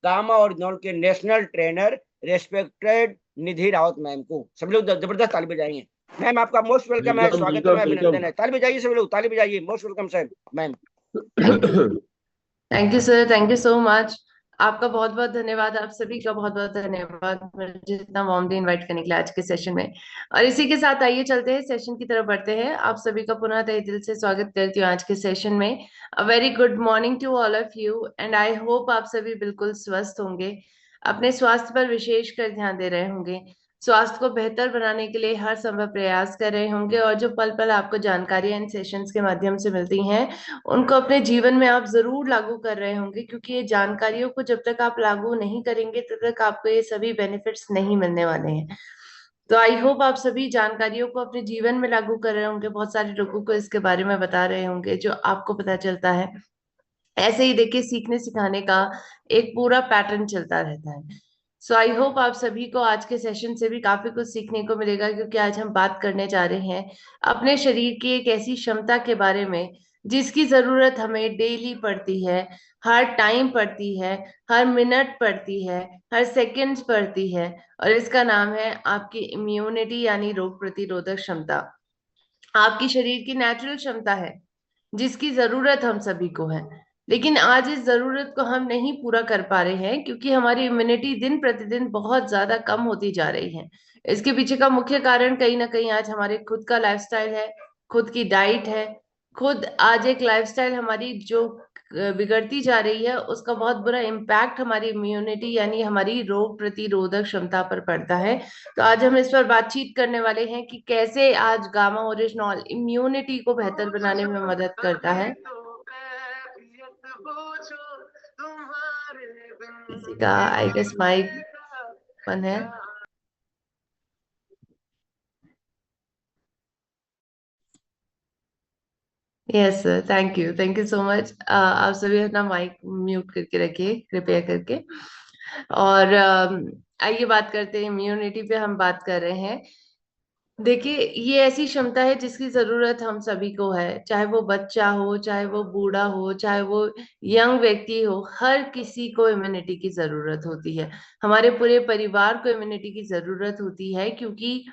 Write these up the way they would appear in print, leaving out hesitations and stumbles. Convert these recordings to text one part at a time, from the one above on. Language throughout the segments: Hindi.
गामा ओरिजिनल के नेशनल ट्रेनर रेस्पेक्टेड निधि रावत मैम को। सब लोग जबरदस्त ताली बजाइए। मैम आपका मोस्ट वेलकम है, वेलकम स्वागत है, वेलकम अभिनंदन वेलकम। है। ताली बजाइए सब लोग, ताली बजाइए। Most welcome sir ma'am. Thank you sir, thank you so much. आपका बहुत बहुत धन्यवाद, आप सभी का बहुत बहुत धन्यवाद मुझे इतना वार्मली इनवाइट करने के लिए आज के सेशन में। और इसी के साथ आइए चलते हैं, सेशन की तरफ बढ़ते हैं। आप सभी का पुनः तहे दिल से स्वागत करती हूँ आज के सेशन में। A very good morning to all of you and I hope आप सभी बिल्कुल स्वस्थ होंगे, अपने स्वास्थ्य पर विशेष कर ध्यान दे रहे होंगे, स्वास्थ्य को बेहतर बनाने के लिए हर संभव प्रयास कर रहे होंगे, और जो पल पल आपको जानकारियां इन सेशंस के माध्यम से मिलती हैं उनको अपने जीवन में आप जरूर लागू कर रहे होंगे, क्योंकि ये जानकारियों को जब तक आप लागू नहीं करेंगे तब तक आपको ये सभी बेनिफिट्स नहीं मिलने वाले हैं। तो आई होप आप सभी जानकारियों को अपने जीवन में लागू कर रहे होंगे, बहुत सारे लोगों को इसके बारे में बता रहे होंगे जो आपको पता चलता है। ऐसे ही देखिए, सीखने सिखाने का एक पूरा पैटर्न चलता रहता है। सो आई होप आप सभी को आज के सेशन से भी काफी कुछ सीखने को मिलेगा, क्योंकि आज हम बात करने जा रहे हैं अपने शरीर की एक ऐसी क्षमता के बारे में जिसकी जरूरत हमें डेली पड़ती है, हर टाइम पड़ती है, हर मिनट पड़ती है, हर सेकंड्स पड़ती है। और इसका नाम है आपकी इम्यूनिटी, यानी रोग प्रतिरोधक क्षमता। आपकी शरीर की नेचुरल क्षमता है जिसकी जरूरत हम सभी को है, लेकिन आज इस जरूरत को हम नहीं पूरा कर पा रहे हैं, क्योंकि हमारी इम्यूनिटी दिन प्रतिदिन बहुत ज्यादा कम होती जा रही है। इसके पीछे का मुख्य कारण कहीं ना कहीं आज हमारे खुद का लाइफस्टाइल है, खुद की डाइट है। खुद आज एक लाइफस्टाइल हमारी जो बिगड़ती जा रही है, उसका बहुत बुरा इम्पैक्ट हमारी इम्यूनिटी यानी हमारी रोग प्रतिरोधक क्षमता पर पड़ता है। तो आज हम इस पर बातचीत करने वाले हैं कि कैसे आज गामा ओरिजिनॉल इम्यूनिटी को बेहतर बनाने में मदद करता है। किसी का आई गेस माइक बंद है। Yes sir, thank you so much. आप सभी अपना माइक म्यूट करके रखिए कृपया करके। और आइए बात करते हैं, इम्यूनिटी पे हम बात कर रहे हैं। देखिए, ये ऐसी क्षमता है जिसकी जरूरत हम सभी को है, चाहे वो बच्चा हो, चाहे वो बूढ़ा हो, चाहे वो यंग व्यक्ति हो, हर किसी को इम्यूनिटी की जरूरत होती है। हमारे पूरे परिवार को इम्यूनिटी की जरूरत होती है, क्योंकि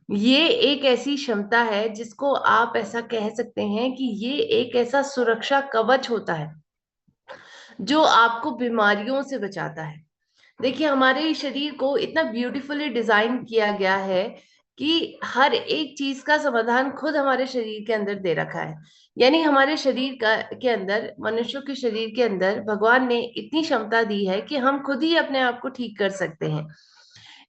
ये एक ऐसी क्षमता है जिसको आप ऐसा कह सकते हैं कि ये एक ऐसा सुरक्षा कवच होता है जो आपको बीमारियों से बचाता है। देखिए, हमारे शरीर को इतना ब्यूटीफुली डिजाइन किया गया है कि हर एक चीज का समाधान खुद हमारे शरीर के अंदर दे रखा है। यानी हमारे शरीर का के अंदर, मनुष्यों के शरीर के अंदर भगवान ने इतनी क्षमता दी है कि हम खुद ही अपने आप को ठीक कर सकते हैं।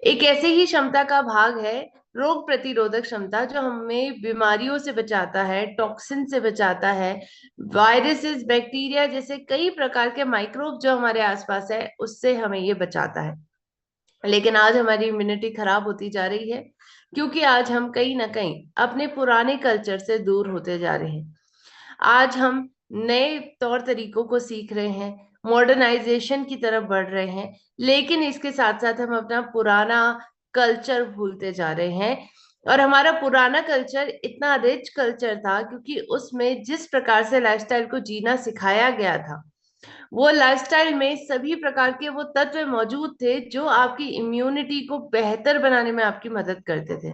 एक ऐसे ही क्षमता का भाग है रोग प्रतिरोधक क्षमता, जो हमें बीमारियों से बचाता है, टॉक्सिन से बचाता है, वायरसेस, बैक्टीरिया जैसे कई प्रकार के माइक्रोब जो हमारे आसपास है उससे हमें ये बचाता है। लेकिन आज हमारी इम्यूनिटी खराब होती जा रही है, क्योंकि आज हम कहीं ना कहीं अपने पुराने कल्चर से दूर होते जा रहे हैं। आज हम नए तौर तरीकों को सीख रहे हैं, मॉडर्नाइजेशन की तरफ बढ़ रहे हैं, लेकिन इसके साथ साथ हम अपना पुराना कल्चर भूलते जा रहे हैं। और हमारा पुराना कल्चर इतना रिच कल्चर था, क्योंकि उसमें जिस प्रकार से लाइफस्टाइल को जीना सिखाया गया था, वो लाइफस्टाइल में सभी प्रकार के वो तत्व मौजूद थे जो आपकी इम्यूनिटी को बेहतर बनाने में आपकी मदद करते थे।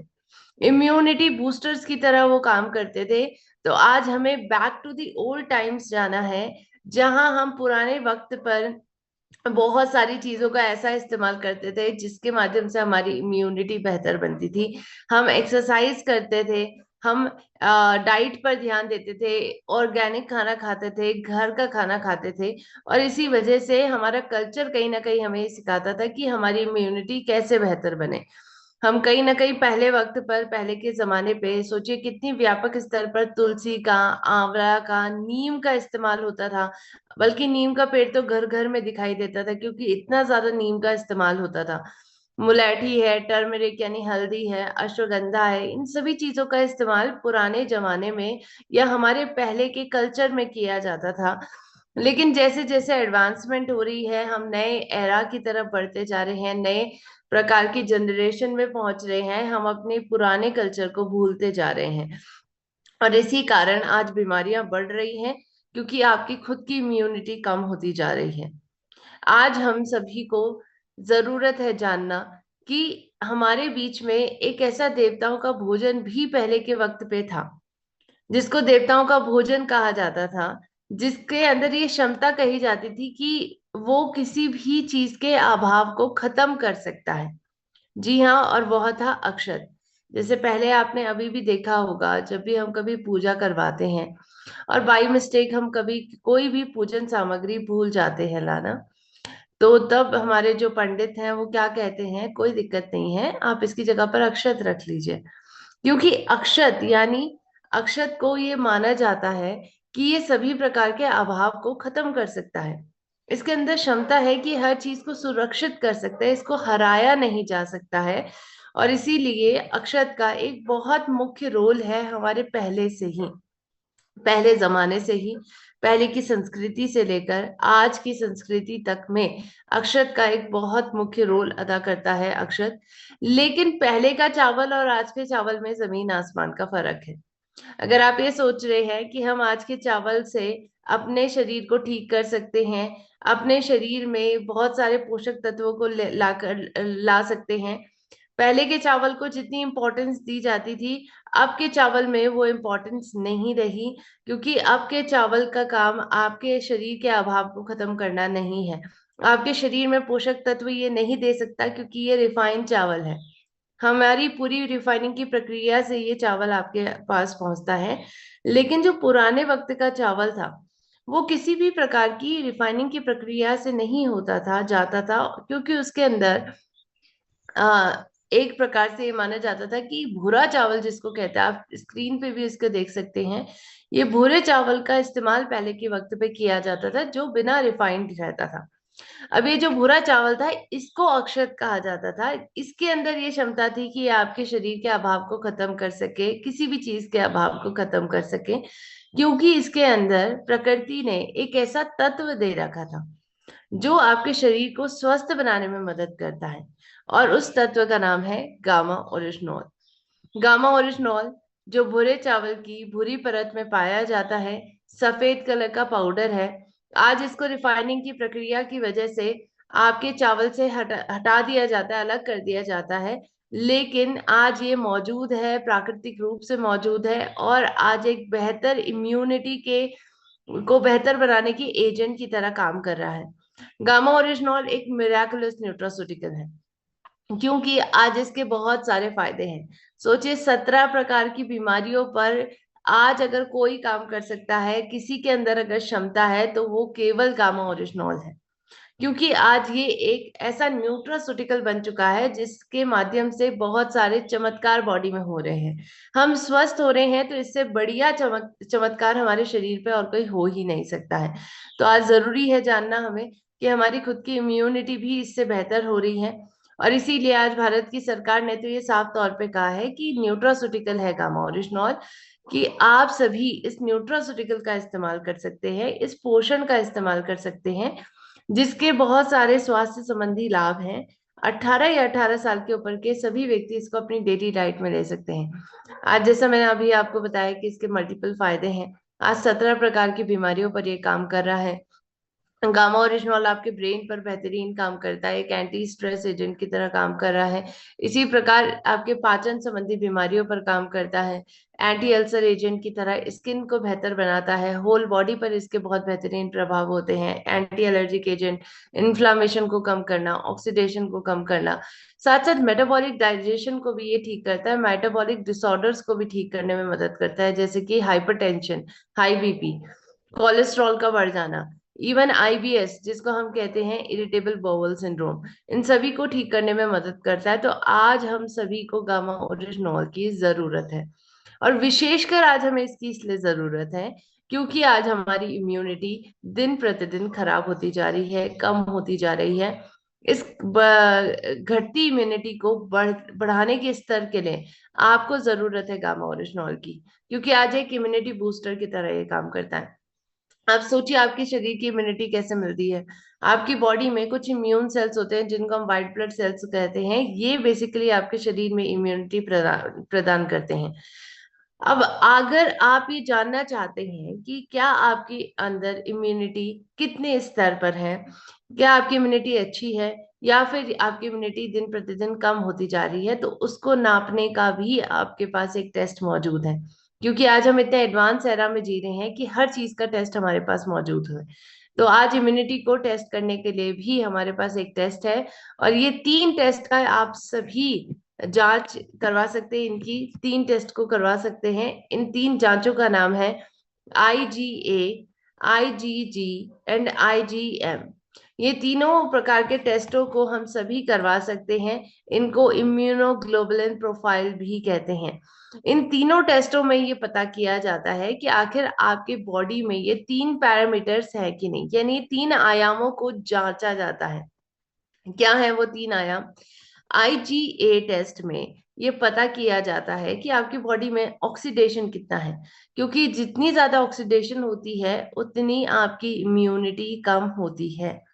इम्यूनिटी बूस्टर्स की तरह वो काम करते थे। तो आज हमें back to the old times जाना है, जहां हम पुराने वक्त पर बहुत सारी चीजों का ऐसा इस्तेमाल करते थे जिसके माध्यम से हमारी इम्यूनिटी बेहतर बनती थी। हम एक्सरसाइज करते थे, हम डाइट पर ध्यान देते थे, ऑर्गेनिक खाना खाते थे, घर का खाना खाते थे। और इसी वजह से हमारा कल्चर कहीं ना कहीं हमें ये सिखाता था कि हमारी इम्यूनिटी कैसे बेहतर बने। हम कहीं ना कहीं पहले वक्त पर, पहले के जमाने पे सोचिए कितनी व्यापक स्तर पर तुलसी का, आंवला का, नीम का इस्तेमाल होता था। बल्कि नीम का पेड़ तो घर घर में दिखाई देता था, क्योंकि इतना ज्यादा नीम का इस्तेमाल होता था। मुलेठी है, टर्मरिक यानी हल्दी है, अश्वगंधा है, इन सभी चीजों का इस्तेमाल पुराने जमाने में या हमारे पहले के कल्चर में किया जाता था। लेकिन जैसे जैसे एडवांसमेंट हो रही है, हम नए एरा की तरफ बढ़ते जा रहे हैं, नए प्रकार की जनरेशन में पहुंच रहे हैं, हम अपने पुराने कल्चर को भूलते जा रहे हैं। और इसी कारण आज बीमारियां बढ़ रही हैं, क्योंकि आपकी खुद की इम्यूनिटी कम होती जा रही है। आज हम सभी को जरूरत है जानना कि हमारे बीच में एक ऐसा देवताओं का भोजन भी पहले के वक्त पे था, जिसको देवताओं का भोजन कहा जाता था, जिसके अंदर ये क्षमता कही जाती थी कि वो किसी भी चीज के अभाव को खत्म कर सकता है। जी हाँ, और वह था अक्षत। जैसे पहले आपने अभी भी देखा होगा, जब भी हम कभी पूजा करवाते हैं और बाई मिस्टेक हम कभी कोई भी पूजन सामग्री भूल जाते हैं लाना, तो तब हमारे जो पंडित हैं वो क्या कहते हैं, कोई दिक्कत नहीं है, आप इसकी जगह पर अक्षत रख लीजिए। क्योंकि अक्षत यानी अक्षत को ये माना जाता है कि ये सभी प्रकार के अभाव को खत्म कर सकता है। इसके अंदर क्षमता है कि हर चीज को सुरक्षित कर सकता है, इसको हराया नहीं जा सकता है। और इसीलिए अक्षत का एक बहुत मुख्य रोल है हमारे पहले से ही, पहले जमाने से ही, पहले की संस्कृति से लेकर आज की संस्कृति तक में अक्षत का एक बहुत मुख्य रोल अदा करता है अक्षत। लेकिन पहले का चावल और आज के चावल में जमीन आसमान का फर्क है। अगर आप ये सोच रहे हैं कि हम आज के चावल से अपने शरीर को ठीक कर सकते हैं, अपने शरीर में बहुत सारे पोषक तत्वों को ला सकते हैं, पहले के चावल को जितनी इम्पोर्टेंस दी जाती थी, अब के चावल में वो इम्पोर्टेंस नहीं रही। क्योंकि अब के चावल का काम आपके शरीर के अभाव को खत्म करना नहीं है, आपके शरीर में पोषक तत्व ये नहीं दे सकता, क्योंकि ये रिफाइंड चावल है। हमारी पूरी रिफाइनिंग की प्रक्रिया से ये चावल आपके पास पहुंचता है। लेकिन जो पुराने वक्त का चावल था, वो किसी भी प्रकार की रिफाइनिंग की प्रक्रिया से नहीं होता था, जाता था, क्योंकि उसके अंदर एक प्रकार से ये माना जाता था कि भूरा चावल जिसको कहते हैं, आप स्क्रीन पे भी इसको देख सकते हैं, ये भूरे चावल का इस्तेमाल पहले के वक्त पे किया जाता था, जो बिना रिफाइंड रहता था। अब ये जो भूरा चावल था, इसको अक्षत कहा जाता था। इसके अंदर ये क्षमता थी कि ये आपके शरीर के अभाव को खत्म कर सके, किसी भी चीज के अभाव को खत्म कर सके, क्योंकि इसके अंदर प्रकृति ने एक ऐसा तत्व दे रखा था जो आपके शरीर को स्वस्थ बनाने में मदद करता है। और उस तत्व का नाम है गामा ओरिजिनॉल। गामा ओरिजिनॉल जो भूरे चावल की भूरी परत में पाया जाता है, सफेद कलर का पाउडर है। आज इसको रिफाइनिंग की प्रक्रिया की वजह से आपके चावल से हटा दिया जाता है, अलग कर दिया जाता है। लेकिन आज ये मौजूद है, प्राकृतिक रूप से मौजूद है, और आज एक बेहतर इम्यूनिटी के को बेहतर बनाने की एजेंट की तरह काम कर रहा है। गामा ओरिजिनॉल एक मिराकुलस न्यूट्रास्यूटिकल है, क्योंकि आज इसके बहुत सारे फायदे हैं। सोचिए, 17 प्रकार की बीमारियों पर आज अगर कोई काम कर सकता है, किसी के अंदर अगर क्षमता है, तो वो केवल गामा ओरिजिनॉल है। क्योंकि आज ये एक ऐसा न्यूट्रास्यूटिकल बन चुका है जिसके माध्यम से बहुत सारे चमत्कार बॉडी में हो रहे हैं, हम स्वस्थ हो रहे हैं। तो इससे बढ़िया चमत्कार हमारे शरीर पे और कोई हो ही नहीं सकता है। तो आज जरूरी है जानना हमें कि हमारी खुद की इम्यूनिटी भी इससे बेहतर हो रही है। और इसीलिए आज भारत की सरकार ने तो ये साफ तौर पे कहा है कि न्यूट्रास्यूटिकल है गामा ओरिजिनॉल, कि आप सभी इस न्यूट्रास्यूटिकल का इस्तेमाल कर सकते हैं, इस पोषण का इस्तेमाल कर सकते हैं, जिसके बहुत सारे स्वास्थ्य संबंधी लाभ हैं। 18 या 18 साल के ऊपर के सभी व्यक्ति इसको अपनी डेली डाइट में ले सकते हैं। आज जैसा मैंने अभी आपको बताया कि इसके मल्टीपल फायदे हैं, आज 17 प्रकार की बीमारियों पर ये काम कर रहा है। गामा ओरिजिनॉल आपके ब्रेन पर बेहतरीन काम करता है, एक एंटी स्ट्रेस एजेंट की तरह काम कर रहा है। इसी प्रकार आपके पाचन संबंधी बीमारियों पर काम करता है, एंटी अल्सर एजेंट की तरह स्किन को बेहतर बनाता है, होल बॉडी पर इसके बहुत बेहतरीन प्रभाव होते हैं। एंटी एलर्जिक एजेंट, इन्फ्लामेशन को कम करना, ऑक्सीडेशन को कम करना, साथ साथ मेटाबॉलिक डाइजेशन को भी ये ठीक करता है, मेटाबॉलिक डिसऑर्डर्स को भी ठीक करने में मदद करता है, जैसे कि हाइपरटेंशन, हाई बीपी, कोलेस्ट्रॉल का बढ़ जाना, इवन आईबीएस जिसको हम कहते हैं इरिटेबल बाउल सिंड्रोम, इन सभी को ठीक करने में मदद करता है। तो आज हम सभी को गामा ओरिजिनॉल की जरूरत है, और विशेषकर आज हमें इसकी इसलिए जरूरत है क्योंकि आज हमारी इम्यूनिटी दिन प्रतिदिन खराब होती जा रही है, कम होती जा रही है। इस घटती इम्यूनिटी को बढ़ाने के स्तर के लिए आपको जरूरत है गामा ओरिजिनॉल की, क्योंकि आज एक इम्यूनिटी बूस्टर की तरह ये काम करता है। आप सोचिए, आपके शरीर की इम्यूनिटी कैसे मिलती है। आपकी बॉडी में कुछ इम्यून सेल्स होते हैं जिनको हम व्हाइट ब्लड सेल्स कहते हैं, ये बेसिकली आपके शरीर में इम्यूनिटी प्रदान प्रदान करते हैं। अब अगर आप ये जानना चाहते हैं कि क्या आपके अंदर इम्यूनिटी कितने स्तर पर है, क्या आपकी इम्यूनिटी अच्छी है या फिर आपकी इम्यूनिटी दिन प्रतिदिन कम होती जा रही है, तो उसको नापने का भी आपके पास एक टेस्ट मौजूद है। क्योंकि आज हम इतने एडवांस एरा में जी रहे हैं कि हर चीज का टेस्ट हमारे पास मौजूद है। तो आज इम्यूनिटी को टेस्ट करने के लिए भी हमारे पास एक टेस्ट है, और ये 3 टेस्ट का आप सभी जांच करवा सकते हैं। इनकी 3 टेस्ट को करवा सकते हैं। इन 3 जांचों का नाम है IgA, IgG एंड IgM। ये तीनों प्रकार के टेस्टों को हम सभी करवा सकते हैं। इनको इम्यूनोग्लोबुलिन प्रोफाइल भी कहते हैं। इन तीनों टेस्टों में ये पता किया जाता है कि आखिर आपके बॉडी में ये 3 पैरामीटर्स है कि नहीं, यानी 3 आयामों को जांचा जाता है। क्या है वो 3 आयाम? IgA टेस्ट में ये पता किया जाता है कि आपकी बॉडी में ऑक्सीडेशन कितना है, क्योंकि जितनी ज्यादा ऑक्सीडेशन होती है उतनी आपकी इम्यूनिटी कम होती है।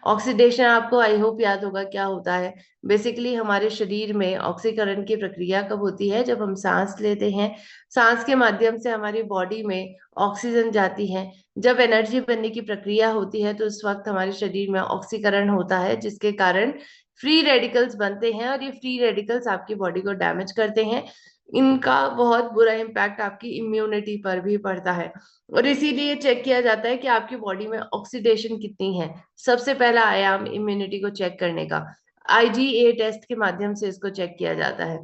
ऑक्सीडेशन आपको आई होप याद होगा क्या होता है। बेसिकली हमारे शरीर में ऑक्सीकरण की प्रक्रिया कब होती है? जब हम सांस लेते हैं, सांस के माध्यम से हमारी बॉडी में ऑक्सीजन जाती है। जब एनर्जी बनने की प्रक्रिया होती है तो उस वक्त हमारे शरीर में ऑक्सीकरण होता है, जिसके कारण फ्री रेडिकल्स बनते हैं, और ये फ्री रेडिकल्स आपकी बॉडी को डैमेज करते हैं। इनका बहुत बुरा इम्पैक्ट आपकी इम्यूनिटी पर भी पड़ता है, और इसीलिए चेक किया जाता है कि आपकी बॉडी में ऑक्सीडेशन कितनी है। सबसे पहला आयाम इम्यूनिटी को चेक करने का IgA टेस्ट के माध्यम से इसको चेक किया जाता है।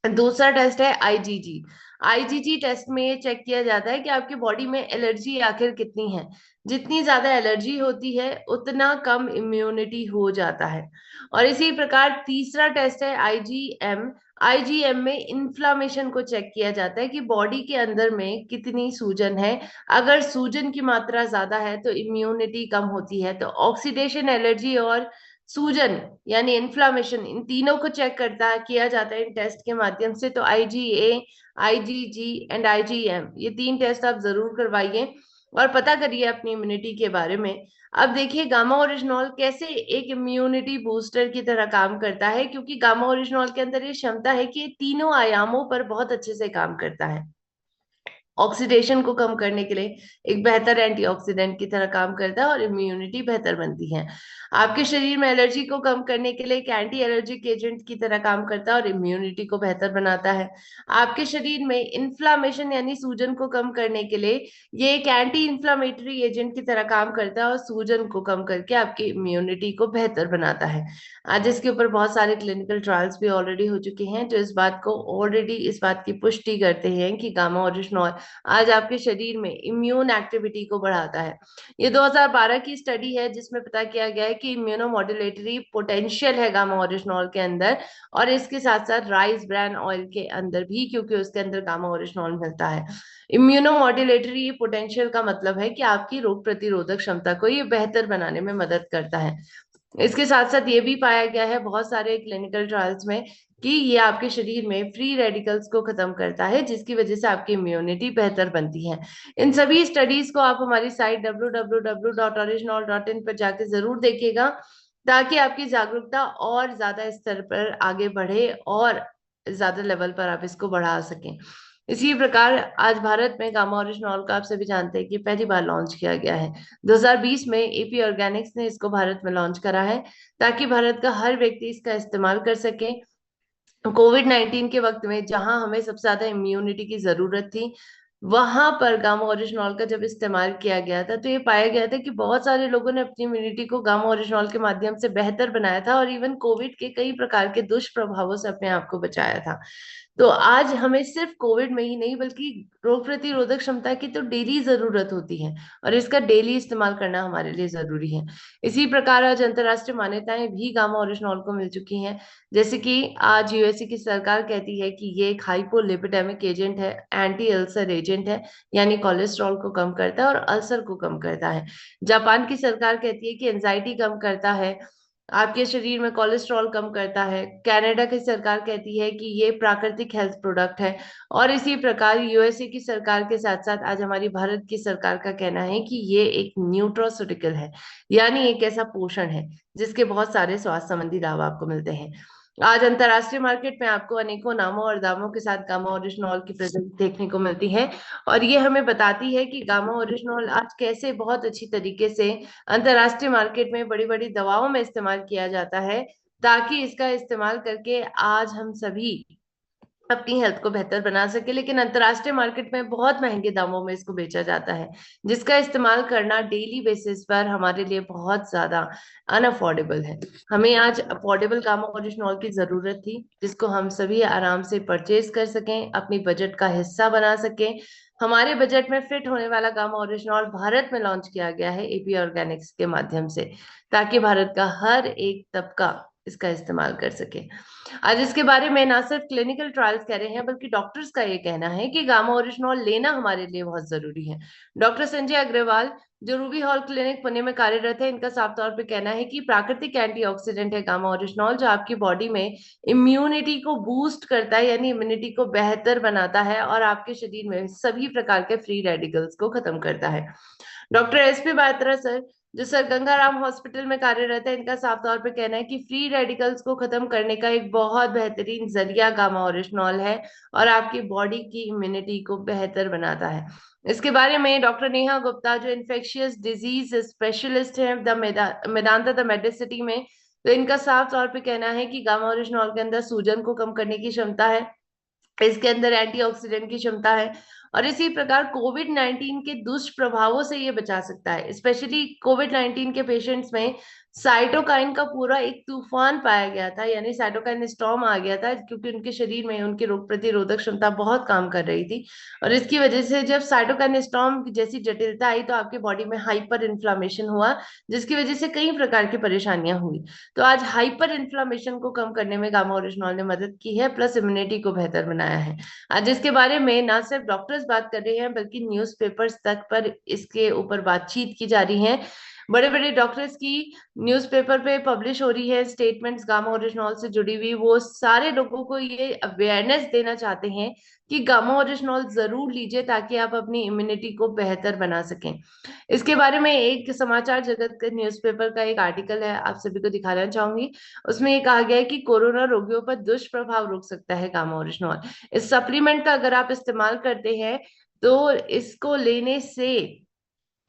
दूसरा टेस्ट है IgG। IgG टेस्ट में ये चेक किया जाता है कि आपकी बॉडी में एलर्जी आखिर कितनी है। जितनी ज्यादा एलर्जी होती है उतना कम इम्यूनिटी हो जाता है। और इसी प्रकार तीसरा टेस्ट है IgM। IgM में इन्फ्लामेशन को चेक किया जाता है कि बॉडी के अंदर में कितनी सूजन है। अगर सूजन की मात्रा ज्यादा है तो इम्यूनिटी कम होती है। तो ऑक्सीडेशन, एलर्जी और सूजन यानी इन्फ्लामेशन, इन तीनों को चेक करता किया जाता है इन टेस्ट के माध्यम से। तो IgA, IgG एंड IgM, ये 3 टेस्ट आप जरूर करवाइए और पता करिए अपनी इम्यूनिटी के बारे में। अब देखिए गामा ओरिजिनॉल कैसे एक इम्यूनिटी बूस्टर की तरह काम करता है, क्योंकि गामा ओरिजिनॉल के अंदर ये क्षमता है कि ये तीनों आयामों पर बहुत अच्छे से काम करता है। ऑक्सीडेशन को कम करने के लिए एक बेहतर एंटीऑक्सीडेंट की तरह काम करता है और इम्यूनिटी बेहतर बनती है। आपके शरीर में एलर्जी को कम करने के लिए एक एंटी एलर्जिक एजेंट की तरह काम करता है और इम्यूनिटी को बेहतर बनाता है। आपके शरीर में इन्फ्लामेशन यानी सूजन को कम करने के लिए ये एक एंटी इन्फ्लामेटरी एजेंट की तरह काम करता है और सूजन को कम करके आपकी इम्यूनिटी को बेहतर बनाता है। आज इसके ऊपर बहुत सारे क्लिनिकल ट्रायल्स भी ऑलरेडी हो चुके हैं जो इस बात की पुष्टि करते हैं कि गामा ओरिजिनॉल आज आपके शरीर में इम्यून एक्टिविटी को बढ़ाता है। ये 2012 की स्टडी है जिसमें पता किया गया है कि इम्यूनोमॉड्यूलेटरी पोटेंशियल है गामा ओरिजिनॉल के अंदर, और इसके साथ साथ राइस ब्रान ऑयल के अंदर भी, क्योंकि उसके अंदर गामा ओरिजिनॉल मिलता है। इम्यूनोमॉड्यूलेटरी पोटेंशियल का मतलब है कि आपकी रोग प्रतिरोधक क्षमता को ये बेहतर बनाने में मदद करता है। इसके साथ साथ ये भी पाया गया है बहुत सारे क्लिनिकल ट्रायल्स में कि ये आपके शरीर में फ्री रेडिकल्स को खत्म करता है, जिसकी वजह से आपकी इम्यूनिटी बेहतर बनती है। इन सभी स्टडीज को आप हमारी साइट www.original.in पर जाके जरूर देखिएगा, ताकि आपकी जागरूकता और ज्यादा स्तर पर आगे बढ़े और ज्यादा लेवल पर आप इसको बढ़ा सकें। इसी प्रकार आज भारत में गामा ओरिजिनॉल का आप सभी जानते हैं कि पहली बार लॉन्च किया गया है। 2020 में AP ऑर्गेनिक्स ने इसको भारत में लॉन्च करा है, ताकि भारत का हर व्यक्ति इसका इस्तेमाल कर सके। कोविड-19 के वक्त में जहां हमें सबसे ज्यादा इम्यूनिटी की जरूरत थी, वहां पर गामा ओरिजिनॉल का जब इस्तेमाल किया गया था तो ये पाया गया था कि बहुत सारे लोगों ने अपनी इम्यूनिटी को गामा ओरिजिनॉल के माध्यम से बेहतर बनाया था, और इवन कोविड के कई प्रकार के दुष्प्रभावों से अपने आप को बचाया था। तो आज हमें सिर्फ कोविड में ही नहीं बल्कि रोग प्रतिरोधक क्षमता की तो डेली जरूरत होती है, और इसका डेली इस्तेमाल करना हमारे लिए जरूरी है। इसी प्रकार आज अंतर्राष्ट्रीय मान्यताएं भी गामा ओरिजिनॉल को मिल चुकी हैं। जैसे कि आज USA की सरकार कहती है कि ये एक हाइपोलिपिडेमिक एजेंट है, एंटी अल्सर एजेंट है, यानी कोलेस्ट्रॉल को कम करता है और अल्सर को कम करता है। जापान की सरकार कहती है कि एंजाइटी कम करता है, आपके शरीर में कोलेस्ट्रॉल कम करता है। कनाडा की सरकार कहती है कि ये प्राकृतिक हेल्थ प्रोडक्ट है। और इसी प्रकार USA की सरकार के साथ साथ आज हमारी भारत की सरकार का कहना है कि ये एक न्यूट्रोस्यूटिकल है, यानी एक ऐसा पोषण है जिसके बहुत सारे स्वास्थ्य संबंधी लाभ आपको मिलते हैं। आज अंतरराष्ट्रीय मार्केट में आपको अनेकों नामों और दामों के साथ गामा ओरिजिनॉल की प्रेजेंस देखने को मिलती है, और ये हमें बताती है कि गामा ओरिजिनॉल आज कैसे बहुत अच्छी तरीके से अंतरराष्ट्रीय मार्केट में बड़ी बड़ी दवाओं में इस्तेमाल किया जाता है, ताकि इसका इस्तेमाल करके आज हम सभी अपनी हेल्थ को बेहतर बना सके। लेकिन अंतरराष्ट्रीय मार्केट में बहुत महंगे दामों में इसको बेचा जाता है, जिसका इस्तेमाल करना डेली बेसिस पर हमारे लिए बहुत ज्यादा अनअफोर्डेबल है। हमें आज अफोर्डेबल गामा ओरिजिनॉल की जरूरत थी, जिसको हम सभी आराम से परचेज कर सकें, अपनी बजट का हिस्सा बना सकें। हमारे बजट में फिट होने वाला गामा ओरिजिनॉल भारत में लॉन्च किया गया है एपी ऑर्गेनिक्स के माध्यम से, ताकि भारत का हर एक तबका इसका इस्तेमाल कर सके। आज इसके बारे में ना सिर्फ क्लिनिकल ट्रायल्स कह रहे हैं, बल्कि डॉक्टर्स का ये कहना है कि गामा ओरिजिनॉल लेना हमारे लिए बहुत जरूरी है। डॉक्टर संजय अग्रवाल, जो रूबी हॉल क्लिनिक पुणे में कार्यरत है, इनका साफ तौर पे कहना है कि प्राकृतिक एंटीऑक्सीडेंट है गामा ओरिजिनॉल, जो आपकी बॉडी में इम्यूनिटी को बूस्ट करता है, यानी इम्यूनिटी को बेहतर बनाता है, और आपके शरीर में सभी प्रकार के फ्री रेडिकल्स को खत्म करता है। डॉक्टर एसपी बात्रा सर, जो सर गंगाराम हॉस्पिटल में कार्यरत है, इनका साफ तौर पे कहना है कि फ्री रेडिकल्स को खत्म करने का एक बहुत बेहतरीन जरिया गामा ओरिजिनॉल है, और आपकी बॉडी की इम्यूनिटी को बेहतर बनाता है। इसके बारे में डॉक्टर नेहा गुप्ता, जो इन्फेक्शियस डिजीज स्पेशलिस्ट है मेदांता द मेडिसिटी में, तो इनका साफ तौर पे कहना है कि गामा ओरिजिनॉल के अंदर सूजन को कम करने की क्षमता है, इसके अंदर एंटीऑक्सीडेंट की क्षमता है, और इसी प्रकार कोविड 19 के दुष्प्रभावों से ये बचा सकता है। स्पेशली कोविड 19 के पेशेंट्स में साइटोकाइन का पूरा एक तूफान पाया गया था, यानी साइटोकाइन स्टॉर्म आ गया था, क्योंकि उनके शरीर में उनकी रोग प्रतिरोधक क्षमता बहुत काम कर रही थी। और इसकी वजह से जब साइटोकाइन स्टॉर्म जैसी जटिलता आई, तो आपकी बॉडी में हाइपर इन्फ्लामेशन हुआ, जिसकी वजह से कई प्रकार की परेशानियां हुई। तो आज हाइपर इन्फ्लामेशन को कम करने में गामा ओरिजिनॉल ने मदद की है, प्लस इम्यूनिटी को बेहतर बनाया है। आज इसके बारे में ना सिर्फ डॉक्टर्स बात कर रहे हैं, बल्कि न्यूज़पेपर्स तक पर इसके ऊपर बातचीत की जा रही है। बड़े बड़े डॉक्टर्स की न्यूज़पेपर पे पब्लिश हो रही है स्टेटमेंट्स गामा ओरिजिनॉल से जुड़ी हुई। वो सारे लोगों को ये अवेयरनेस देना चाहते हैं कि गामा ओरिजिनॉल जरूर लीजिए, ताकि आप अपनी इम्यूनिटी को बेहतर बना सकें। इसके बारे में एक समाचार जगत के न्यूज़पेपर का एक आर्टिकल है, आप सभी को दिखाना चाहूंगी। उसमें ये कहा गया है कि कोरोना रोगियों पर दुष्प्रभाव रोक सकता है गामा ओरिजिनॉल। इस सप्लीमेंट का अगर आप इस्तेमाल करते हैं, तो इसको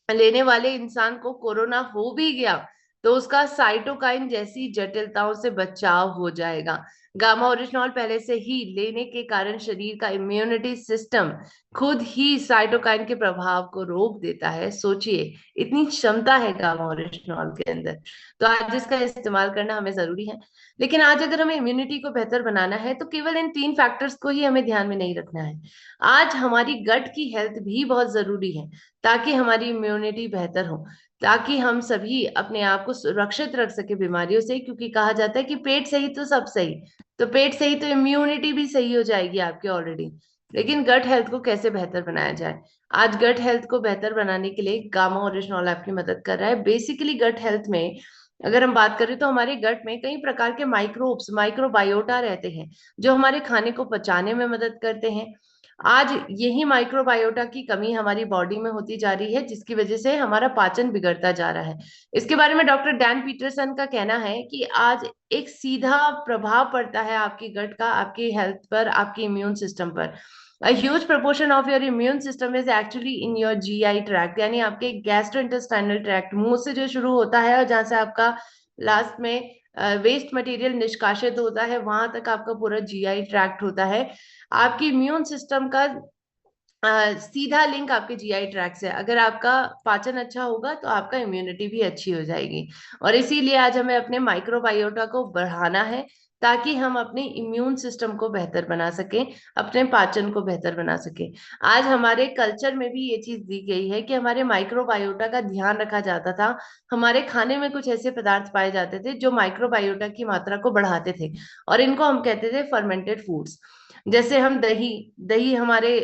लेने वाले इंसान को कोरोना हो भी गया, तो उसका साइटोकाइन जैसी जटिलताओं से बचाव हो जाएगा। गामा ओरिजिनॉल पहले से ही लेने के कारण शरीर का इम्यूनिटी सिस्टम खुद ही साइटोकाइन के प्रभाव को रोक देता है। सोचिए, इतनी क्षमता है गामा ओरिजिनॉल के अंदर। तो आज इसका इस्तेमाल करना हमें जरूरी है। लेकिन आज अगर हमें इम्यूनिटी को बेहतर बनाना है, तो केवल इन 3 फैक्टर्स को ही हमें ध्यान में नहीं रखना है। आज हमारी गट की हेल्थ भी बहुत जरूरी है, ताकि हमारी इम्यूनिटी बेहतर हो, ताकि हम सभी अपने आप को सुरक्षित रख सके बीमारियों से। क्योंकि कहा जाता है कि पेट सही तो सब सही, तो पेट सही तो इम्यूनिटी भी सही हो जाएगी आपकी ऑलरेडी। लेकिन गट हेल्थ को कैसे बेहतर बनाया जाए? आज गट हेल्थ को बेहतर बनाने के लिए गामा ओरिजिनॉल आपकी मदद कर रहा है। बेसिकली गट हेल्थ में अगर हम बात करें, तो हमारे गट में कई प्रकार के माइक्रोब्स, माइक्रोबायोटा रहते हैं, जो हमारे खाने को पचाने में मदद करते हैं। आज यही माइक्रोबायोटा की कमी हमारी बॉडी में होती जा रही है, जिसकी वजह से हमारा पाचन बिगड़ता जा रहा है। इसके बारे में डॉक्टर डैन पीटरसन का कहना है कि आज एक सीधा प्रभाव पड़ता है आपकी गट का, आपकी हेल्थ पर, आपकी इम्यून सिस्टम पर। A huge proportion of your immune system is actually in your GI tract, यानी आपके गैस्ट्रोइंटेस्टाइनल ट्रैक्ट, मुंह से जो शुरू होता है और जहां से आपका लास्ट में वेस्ट मटेरियल निष्कासित होता है, वहां तक आपका पूरा जीआई ट्रैक्ट होता है। आपकी इम्यून सिस्टम का सीधा लिंक आपके जीआई ट्रैक से। अगर आपका पाचन अच्छा होगा, तो आपका इम्यूनिटी भी अच्छी हो जाएगी। और इसीलिए आज हमें अपने माइक्रोबायोटा को बढ़ाना है, ताकि हम अपने इम्यून सिस्टम को बेहतर बना सकें, अपने पाचन को बेहतर बना सकें। आज हमारे कल्चर में भी ये चीज दी गई है कि हमारे माइक्रोबायोटा का ध्यान रखा जाता था। हमारे खाने में कुछ ऐसे पदार्थ पाए जाते थे जो माइक्रोबायोटा की मात्रा को बढ़ाते थे, और इनको हम कहते थे फर्मेंटेड फूड्स। जैसे हम दही, दही हमारे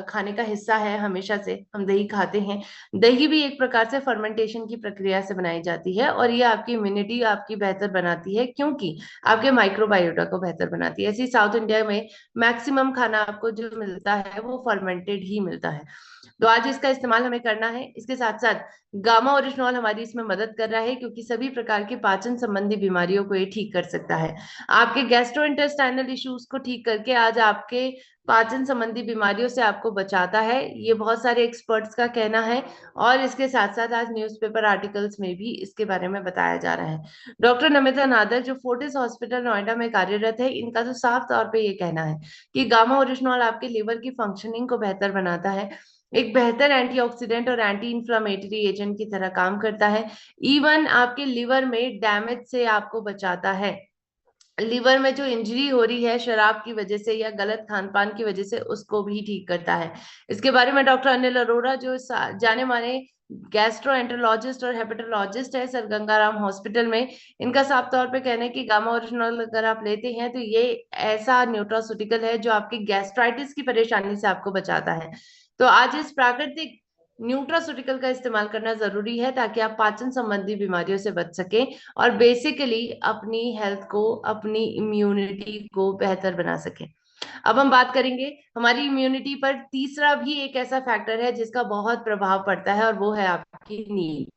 खाने का हिस्सा है, हमेशा से हम दही खाते हैं। दही भी एक प्रकार से फर्मेंटेशन की प्रक्रिया से बनाई जाती है, और ये आपकी इम्यूनिटी आपकी बेहतर बनाती है, क्योंकि आपके माइक्रोबायोटा को बेहतर बनाती है। ऐसे साउथ इंडिया में मैक्सिमम खाना आपको जो मिलता है वो फर्मेंटेड ही मिलता है। तो आज इसका इस्तेमाल हमें करना है। इसके साथ साथ गामा ओरिजिनॉल हमारी इसमें मदद कर रहा है, क्योंकि सभी प्रकार की पाचन संबंधी बीमारियों को ये ठीक कर सकता है। आपके गैस्ट्रोइंटेस्टाइनल इश्यूज को ठीक करके आज आपके पाचन संबंधी बीमारियों से आपको बचाता है, ये बहुत सारे एक्सपर्ट्स का कहना है। और इसके साथ साथ आज न्यूज़पेपर आर्टिकल्स में भी इसके बारे में बताया जा रहा है। डॉक्टर नमिता नादर जो फोर्टिस हॉस्पिटल नोएडा में कार्यरत है, इनका तो साफ तौर पे ये कहना है कि गामा ओरिजिनॉल आपके लिवर की फंक्शनिंग को बेहतर बनाता है, एक बेहतर एंटीऑक्सीडेंट और एंटी इंफ्लामेटरी एजेंट की तरह काम करता है। इवन आपके लिवर में डैमेज से आपको बचाता है। लिवर में जो इंजरी हो रही है शराब की वजह से या गलत खान पान की वजह से, उसको भी ठीक करता है। इसके बारे में डॉक्टर अनिल अरोड़ा जो जाने माने गैस्ट्रोएंटरोलॉजिस्ट और हेपेटोलॉजिस्ट है सर गंगाराम हॉस्पिटल में, इनका साफ तौर पे कहना है कि गामा ओरिजिनल अगर आप लेते हैं तो ये ऐसा न्यूट्रास्यूटिकल है जो आपकी गैस्ट्राइटिस की परेशानी से आपको बचाता है। तो आज इस प्राकृतिक न्यूट्रास्यूटिकल का इस्तेमाल करना जरूरी है, ताकि आप पाचन संबंधी बीमारियों से बच सकें और बेसिकली अपनी हेल्थ को, अपनी इम्यूनिटी को बेहतर बना सकें। अब हम बात करेंगे हमारी इम्यूनिटी पर। तीसरा भी एक ऐसा फैक्टर है जिसका बहुत प्रभाव पड़ता है, और वो है आपकी नींद।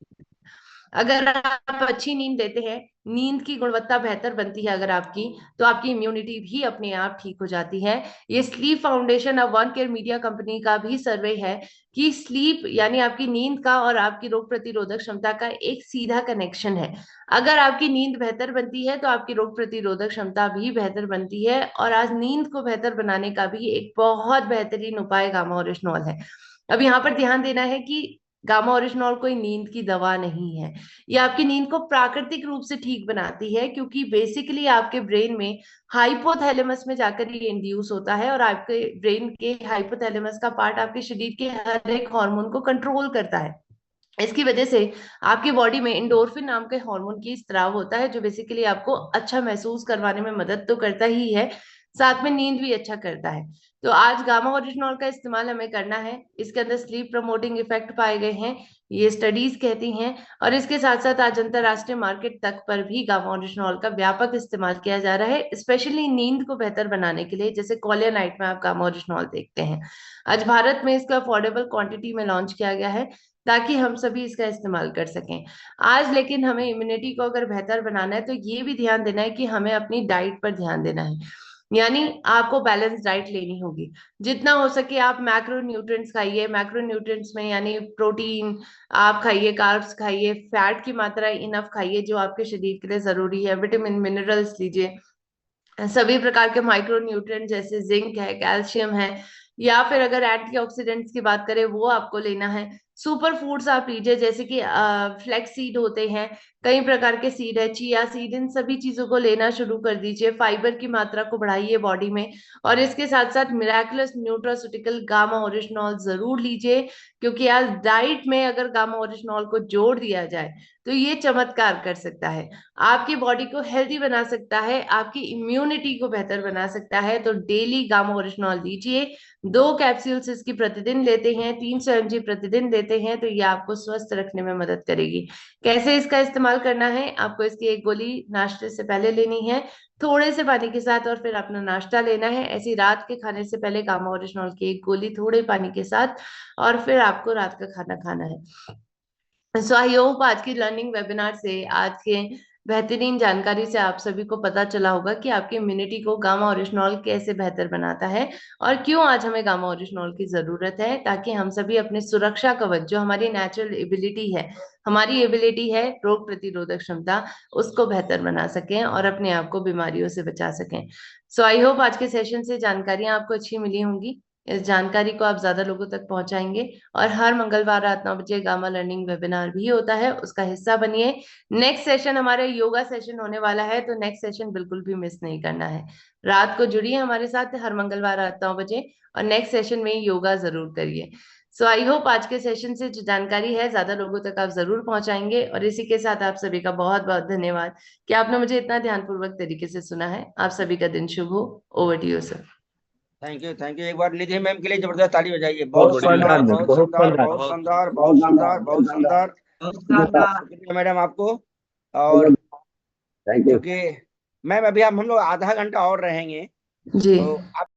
अगर आप अच्छी नींद लेते हैं, नींद की गुणवत्ता बेहतर बनती है अगर आपकी, तो आपकी इम्यूनिटी भी अपने आप ठीक हो जाती है। ये sleep foundation of one care media company का भी सर्वे है कि स्लीप यानी आपकी नींद का और आपकी रोग प्रतिरोधक क्षमता का एक सीधा कनेक्शन है। अगर आपकी नींद बेहतर बनती है तो आपकी रोग प्रतिरोधक क्षमता भी बेहतर बनती है। और आज नींद को बेहतर बनाने का भी एक बहुत बेहतरीन उपाय गामा ओरिजिनॉल है। अब यहाँ पर ध्यान देना है कि गामा ओरिजिनॉल कोई नींद की दवा नहीं है। ये आपकी नींद को प्राकृतिक रूप से ठीक बनाती है, क्योंकि बेसिकली आपके ब्रेन में हाइपोथैलेमस में जाकर ये इंड्यूस होता है, और आपके ब्रेन के हाइपोथैलेमस का पार्ट आपके शरीर के हर एक हार्मोन को कंट्रोल करता है। इसकी वजह से आपकी बॉडी में इंडोर्फिन नाम के हार्मोन की स्त्राव होता है, जो बेसिकली आपको अच्छा महसूस करवाने में मदद तो करता ही है, साथ में नींद भी अच्छा करता है। तो आज गामा ओरिजिनॉल का इस्तेमाल हमें करना है। इसके अंदर स्लीप प्रमोटिंग इफेक्ट पाए गए हैं, ये स्टडीज कहती हैं। और इसके साथ साथ आज अंतरराष्ट्रीय मार्केट तक पर भी गामा ओरिजिनॉल का व्यापक इस्तेमाल किया जा रहा है, स्पेशली नींद को बेहतर बनाने के लिए। जैसे कॉलिया नाइट में आप गामा ओरिजिनॉल देखते हैं, आज भारत में इसका अफोर्डेबल क्वांटिटी में लॉन्च किया गया है, ताकि हम सभी इसका इस्तेमाल कर सकें आज। लेकिन हमें इम्यूनिटी को अगर बेहतर बनाना है तो ये भी ध्यान देना है कि हमें अपनी डाइट पर ध्यान देना है, यानी आपको बैलेंस डाइट लेनी होगी। जितना हो सके आप मैक्रो न्यूट्रिएंट्स खाइए। मैक्रो न्यूट्रिएंट्स में यानी प्रोटीन आप खाइए, कार्ब्स खाइए, फैट की मात्रा इनफ खाइए जो आपके शरीर के लिए जरूरी है, विटामिन मिनरल्स लीजिए, सभी प्रकार के माइक्रो न्यूट्रिएंट जैसे जिंक है, कैल्शियम है, या फिर अगर एंटीऑक्सीडेंट्स की बात करें वो आपको लेना है। सुपर फूड्स आप लीजिए, जैसे कि फ्लैक्स सीड होते हैं, कई प्रकार के सीड है, चिया सीड, इन सभी चीजों को लेना शुरू कर दीजिए। फाइबर की मात्रा को बढ़ाइए बॉडी में। और इसके साथ साथ मिराकुलस न्यूट्रास्यूटिकल गामा ओरिजिनॉल जरूर लीजिए, क्योंकि आज डाइट में अगर गामा ओरिजिनॉल को जोड़ दिया जाए तो ये चमत्कार कर सकता है, आपकी बॉडी को हेल्दी बना सकता है, आपकी इम्यूनिटी को बेहतर बना सकता है। तो डेली गामा ओरिजिनॉल लीजिए। 2 कैप्सूल्स इसकी प्रतिदिन लेते हैं, 300 mg प्रतिदिन लेते हैं, तो ये आपको स्वस्थ रखने में मदद करेगी। कैसे इसका इस्तेमाल करना है, आपको इसकी एक गोली नाश्ते से पहले लेनी है, थोड़े से पानी के साथ, और फिर अपना नाश्ता लेना है। ऐसी रात के खाने से पहले गामा ओरिजिनॉल की एक गोली थोड़े पानी के साथ, और फिर आपको रात का खाना खाना है। सो आई होप आज की लर्निंग वेबिनार से, आज के बेहतरीन जानकारी से आप सभी को पता चला होगा कि आपकी इम्यूनिटी को गामा ओरिजिनॉल कैसे बेहतर बनाता है, और क्यों आज हमें गामा ओरिजिनॉल की जरूरत है, ताकि हम सभी अपने सुरक्षा कवच, जो हमारी नेचुरल एबिलिटी है, हमारी एबिलिटी है रोग प्रतिरोधक क्षमता, उसको बेहतर बना सकें और अपने आप को बीमारियों से बचा सकें। सो आई होप आज के सेशन से जानकारियां आपको अच्छी मिली होंगी। इस जानकारी को आप ज्यादा लोगों तक पहुंचाएंगे। और हर मंगलवार रात 9 बजे गामा लर्निंग वेबिनार भी होता है, उसका हिस्सा बनिए। नेक्स्ट सेशन हमारा योगा सेशन होने वाला है, तो नेक्स्ट सेशन बिल्कुल भी मिस नहीं करना है। रात को जुड़िए हमारे साथ हर मंगलवार रात 9 बजे, और नेक्स्ट सेशन में योगा जरूर करिए। सो आई होप आज के सेशन से जो जानकारी है ज्यादा लोगों तक आप जरूर पहुंचाएंगे। और इसी के साथ आप सभी का बहुत बहुत धन्यवाद कि आपने मुझे इतना ध्यानपूर्वक तरीके से सुना है। आप सभी का दिन शुभ हो। Over to you sir. Thank you, thank you. एक बार निधि मैम के लिए जबरदस्त ताली बजाइए। बहुत बहुत शानदार शानदार, मैम, बहुत बहुत शानदार, शानदार। बहुत शानदार, बहुत शानदार, बहुत शानदार। शुक्रिया मैडम आपको। और थैंक यू। क्योंकि मैम अभी हम लोग आधा घंटा और रहेंगे, जी तो आप